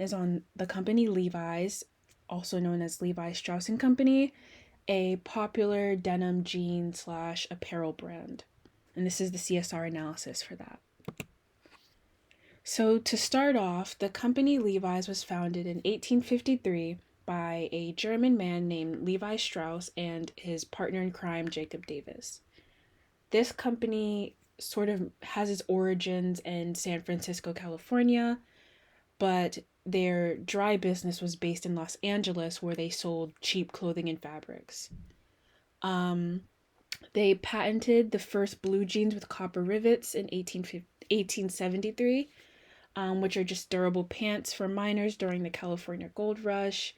is on the company Levi's, also known as Levi Strauss and Company, a popular denim jean slash apparel brand. And this is the CSR analysis for that. So to start off, the company Levi's was founded in 1853 by a German man named Levi Strauss and his partner in crime, Jacob Davis. This company sort of has its origins in San Francisco, California, but their dry business was based in Los Angeles, where they sold cheap clothing and fabrics. They patented the first blue jeans with copper rivets in 1873, which are just durable pants for miners during the California Gold Rush.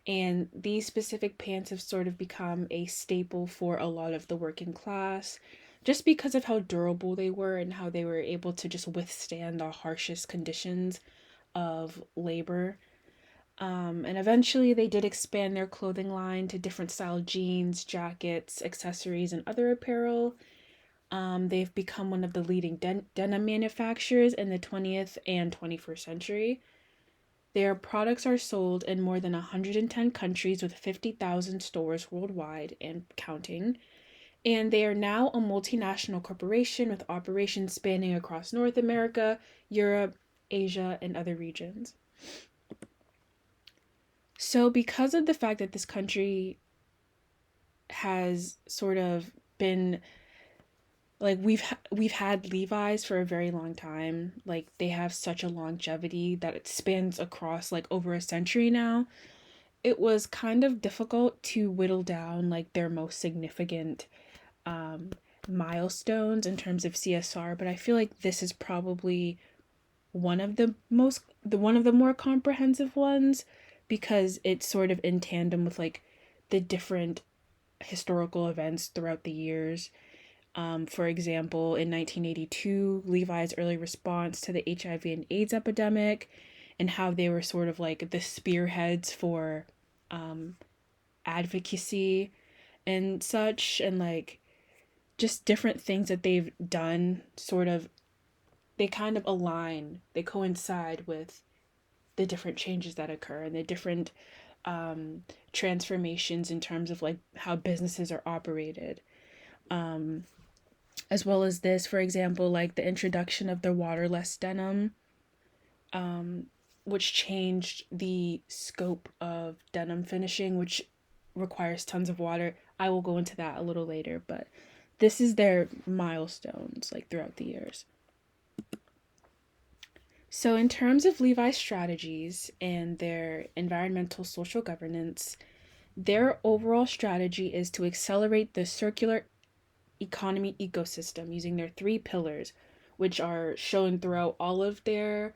And these specific pants have sort of become a staple for a lot of the working class, just because of how durable they were and how they were able to just withstand the harshest conditions of labor. And eventually they did expand their clothing line to different style jeans, jackets, accessories, and other apparel. They've become one of the leading denim manufacturers in the 20th and 21st century. Their products are sold in more than 110 countries with 50,000 stores worldwide and counting. And they are now a multinational corporation with operations spanning across North America, Europe, Asia, and other regions. So, because of the fact that this country has sort of been like we've had Levi's for a very long time, like they have such a longevity that it spans across like over a century now. It was kind of difficult to whittle down like their most significant um milestones in terms of CSR, but I feel like this is probably one of the more comprehensive ones because it's sort of in tandem with like the different historical events throughout the years. For example, in 1982, Levi's early response to the HIV and AIDS epidemic and how they were sort of like the spearheads for um, advocacy and such, and like just different things that they've done sort of they kind of align, they coincide with the different changes that occur and the different um, transformations in terms of like how businesses are operated. Um, as well as this, for example, like the introduction of the waterless denim, um, which changed the scope of denim finishing, which requires tons of water. I will go into that a little later, but this is their milestones like throughout the years. So, in terms of Levi's strategies and their environmental social governance, their overall strategy is to accelerate the circular economy ecosystem using their three pillars, which are shown throughout all of their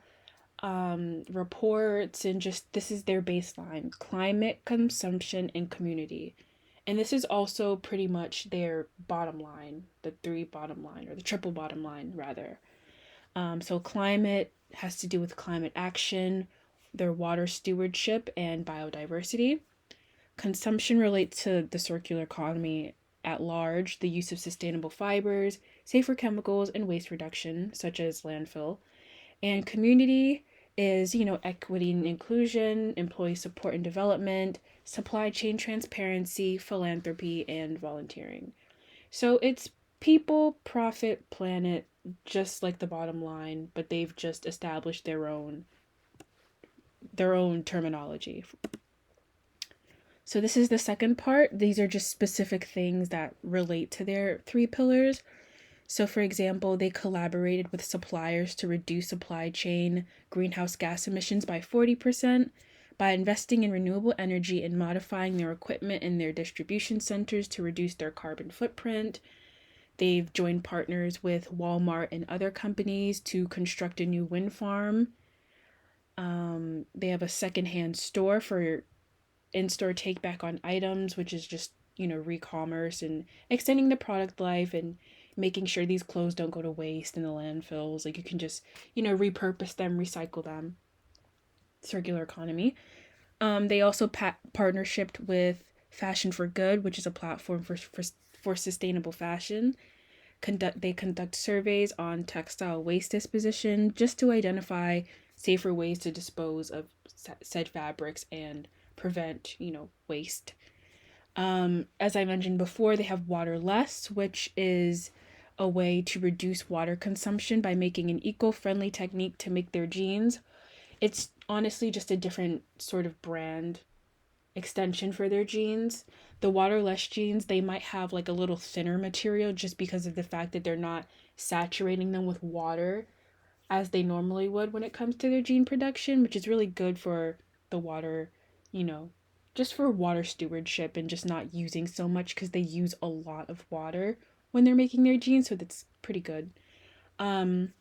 reports, and just this is their baseline: climate, consumption, and community. And this is also pretty much their bottom line, the three bottom line, or the triple bottom line, rather. So, climate has to do with climate action, their water stewardship, and biodiversity. Consumption relates to the circular economy at large, the use of sustainable fibers, safer chemicals, and waste reduction, such as landfill. And community is, equity and inclusion, employee support and development, supply chain transparency, philanthropy, and volunteering. So it's people, profit, planet, just like the bottom line, but they've just established their own terminology. So this is the second part. These are just specific things that relate to their three pillars. So for example, they collaborated with suppliers to reduce supply chain greenhouse gas emissions by 40% by investing in renewable energy and modifying their equipment in their distribution centers to reduce their carbon footprint. They've joined partners with Walmart and other companies to construct a new wind farm. They have a secondhand store for in-store take back on items, which is just, re-commerce and extending the product life and making sure these clothes don't go to waste in the landfills. Like you can just, repurpose them, recycle them. Circular economy. They also partnershiped with Fashion for Good, which is a platform for sustainable fashion. They conduct surveys on textile waste disposition just to identify safer ways to dispose of said fabrics and prevent, waste. As I mentioned before, they have water less, which is a way to reduce water consumption by making an eco-friendly technique to make their jeans. It's honestly just a different sort of brand extension for their jeans. The waterless jeans, they might have like a little thinner material just because of the fact that they're not saturating them with water as they normally would when it comes to their jean production, which is really good for the water, you know, just for water stewardship and just not using so much because they use a lot of water when they're making their jeans, so that's pretty good. Um,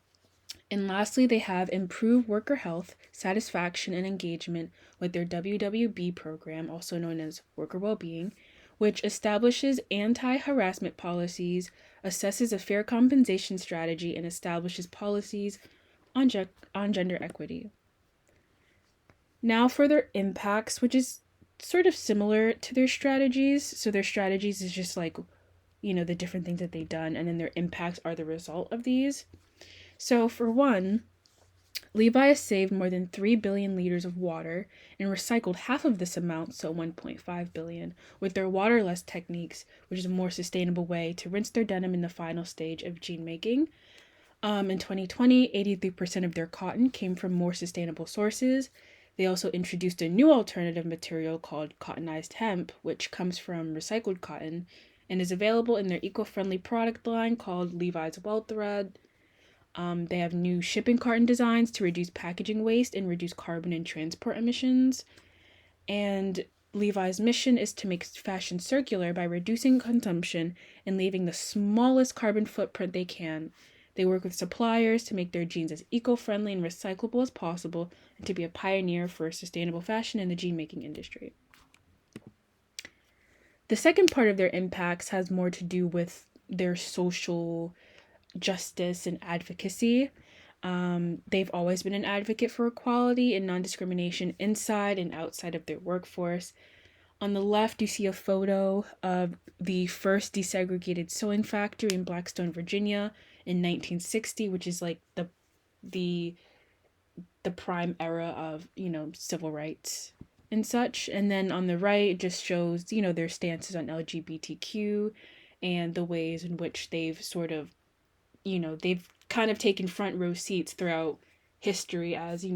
and lastly, they have improved worker health, satisfaction, and engagement with their WWB program, also known as Worker Wellbeing, which establishes anti harassment policies, assesses a fair compensation strategy, and establishes policies on gender equity. Now, for their impacts, which is sort of similar to their strategies. So, their strategies is just like, the different things that they've done, and then their impacts are the result of these. So, for one, Levi has saved more than 3 billion liters of water and recycled half of this amount, so 1.5 billion, with their waterless techniques, which is a more sustainable way to rinse their denim in the final stage of jean making. In 2020, 83% of their cotton came from more sustainable sources. They also introduced a new alternative material called cottonized hemp, which comes from recycled cotton and is available in their eco-friendly product line called Levi's Well Thread. They have new shipping carton designs to reduce packaging waste and reduce carbon and transport emissions. And Levi's mission is to make fashion circular by reducing consumption and leaving the smallest carbon footprint they can. They work with suppliers to make their jeans as eco-friendly and recyclable as possible and to be a pioneer for sustainable fashion in the jean making industry. The second part of their impacts has more to do with their social justice and advocacy. They've always been an advocate for equality and non-discrimination inside and outside of their workforce. On the left, you see a photo of the first desegregated sewing factory in Blackstone, Virginia in 1960, which is like the prime era of, civil rights and such. And then on the right, it just shows, their stances on LGBTQ and the ways in which they've sort of, they've kind of taken front row seats throughout history as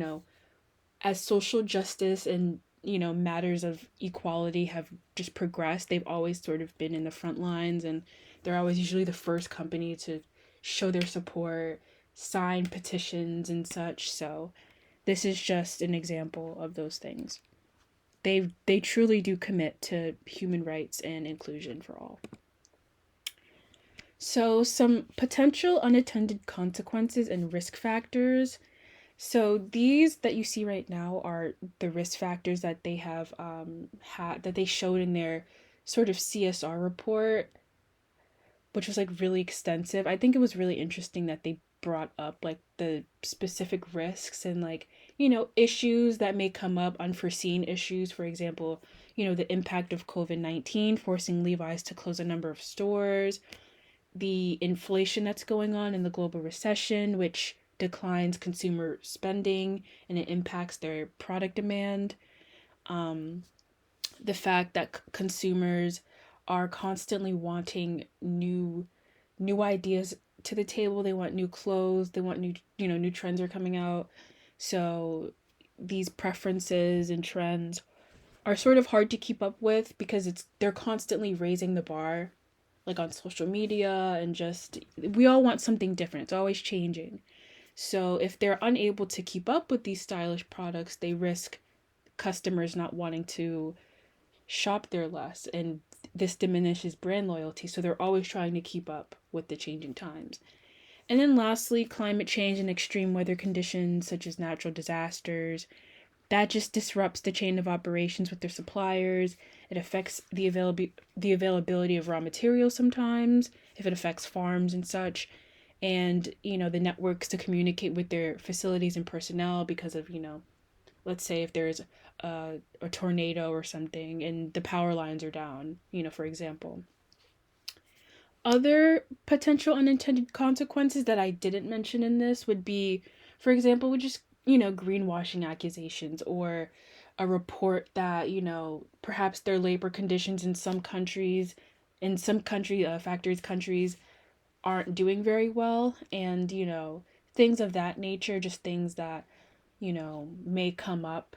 social justice and, matters of equality have just progressed. They've always sort of been in the front lines, and they're always usually the first company to show their support, sign petitions and such. So this is just an example of those things. They truly do commit to human rights and inclusion for all. So, some potential unintended consequences and risk factors. So, these that you see right now are the risk factors that they have had that they showed in their sort of CSR report, which was like really extensive. I think it was really interesting that they brought up like the specific risks and like, issues that may come up, unforeseen issues. For example, the impact of COVID-19 forcing Levi's to close a number of stores, the inflation that's going on in the global recession, which declines consumer spending and it impacts their product demand. The fact that consumers are constantly wanting new ideas to the table. They want new clothes. They want new trends are coming out. So these preferences and trends are sort of hard to keep up with because they're constantly raising the bar, like on social media, and just we all want something different. It's always changing. So if they're unable to keep up with these stylish products, they risk customers not wanting to shop there less, and this diminishes brand loyalty. So they're always trying to keep up with the changing times. And then lastly, climate change and extreme weather conditions such as natural disasters. That just disrupts the chain of operations with their suppliers. It affects the availability of raw materials sometimes, if it affects farms and such. And, the networks to communicate with their facilities and personnel because of, let's say if there's a tornado or something and the power lines are down, for example. Other potential unintended consequences that I didn't mention in this would be, for example, would just greenwashing accusations, or a report that, perhaps their labor conditions in factories, countries aren't doing very well, and, things of that nature, just things that, may come up,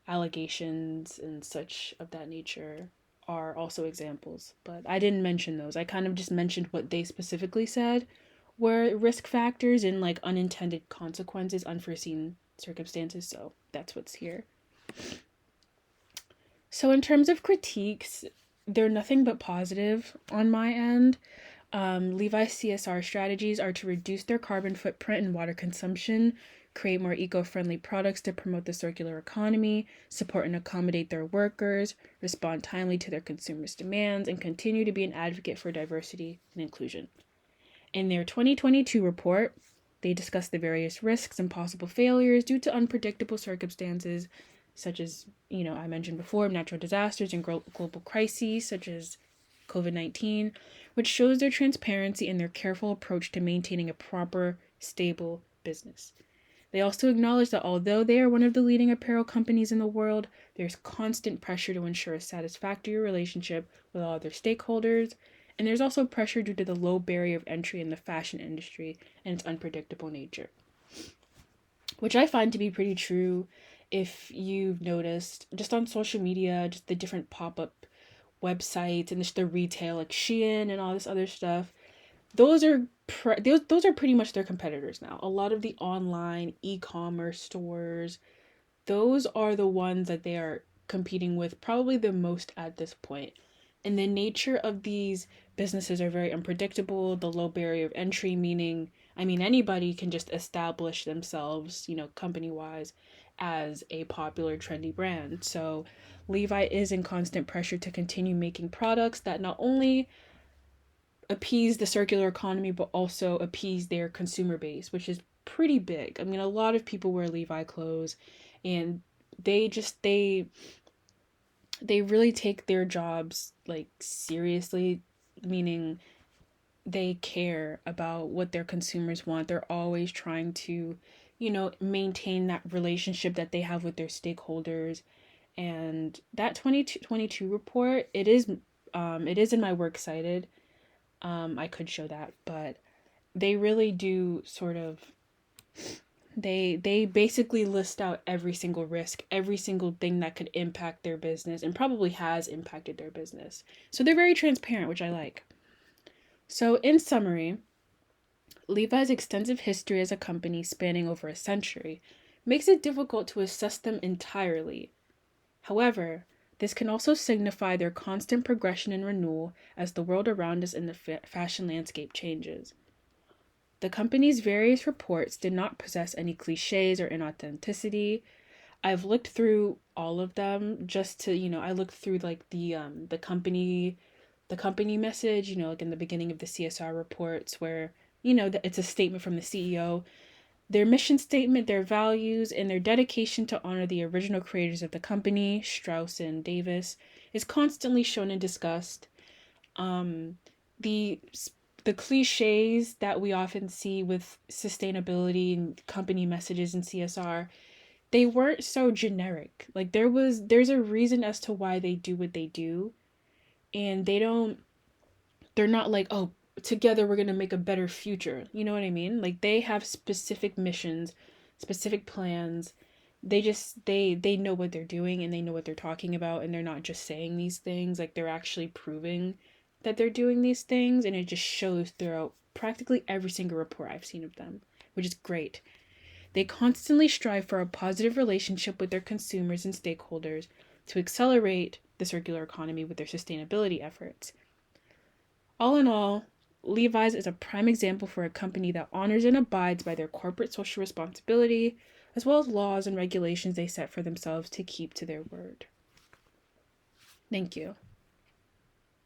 allegations and such of that nature are also examples. But I didn't mention those. I kind of just mentioned what they specifically said were risk factors and like unintended consequences, unforeseen circumstances. So that's what's here. So, in terms of critiques, they're nothing but positive on my end. Levi's CSR strategies are to reduce their carbon footprint and water consumption, create more eco friendly products to promote the circular economy, support and accommodate their workers, respond timely to their consumers' demands, and continue to be an advocate for diversity and inclusion. In their 2022 report, they discussed the various risks and possible failures due to unpredictable circumstances, such as, I mentioned before, natural disasters and global crises, such as COVID-19, which shows their transparency and their careful approach to maintaining a proper, stable business. They also acknowledge that although they are one of the leading apparel companies in the world, there's constant pressure to ensure a satisfactory relationship with all their stakeholders, and there's also pressure due to the low barrier of entry in the fashion industry and its unpredictable nature, which I find to be pretty true. If you've noticed, just on social media, just the different pop-up websites and just the retail, like Shein and all this other stuff, those are those are pretty much their competitors now. A lot of the online e-commerce stores, those are the ones that they are competing with probably the most at this point. And the nature of these businesses are very unpredictable. The low barrier of entry, meaning, anybody can just establish themselves, company wise, as a popular, trendy brand. So Levi is in constant pressure to continue making products that not only appease the circular economy, but also appease their consumer base, which is pretty big. A lot of people wear Levi clothes, and they really take their jobs like seriously, meaning they care about what their consumers want. They're always trying to, maintain that relationship that they have with their stakeholders. And that 2022 report, it is in my works cited. I could show that, but they really do sort of they basically list out every single risk, every single thing that could impact their business and probably has impacted their business. So they're very transparent, which I like. So in summary, Levi's extensive history as a company spanning over a century makes it difficult to assess them entirely. However, this can also signify their constant progression and renewal as the world around us in the fashion landscape changes. The company's various reports did not possess any cliches or inauthenticity. I've looked through all of them just to, I looked through like the company message, like in the beginning of the CSR reports where, it's a statement from the CEO, their mission statement, their values, and their dedication to honor the original creators of the company, Strauss and Davis, is constantly shown and discussed. The the cliches that we often see with sustainability and company messages in CSR, they weren't so generic. Like there's a reason as to why they do what they do, and they're not like, oh, together we're going to make a better future. You know what I mean? Like they have specific missions, specific plans. They know what they're doing, and they know what they're talking about, and they're not just saying these things. Like they're actually proving that they're doing these things, and it just shows throughout practically every single report I've seen of them, which is great. They constantly strive for a positive relationship with their consumers and stakeholders to accelerate the circular economy with their sustainability efforts. All in all, Levi's is a prime example for a company that honors and abides by their corporate social responsibility, as well as laws and regulations they set for themselves to keep to their word. Thank you.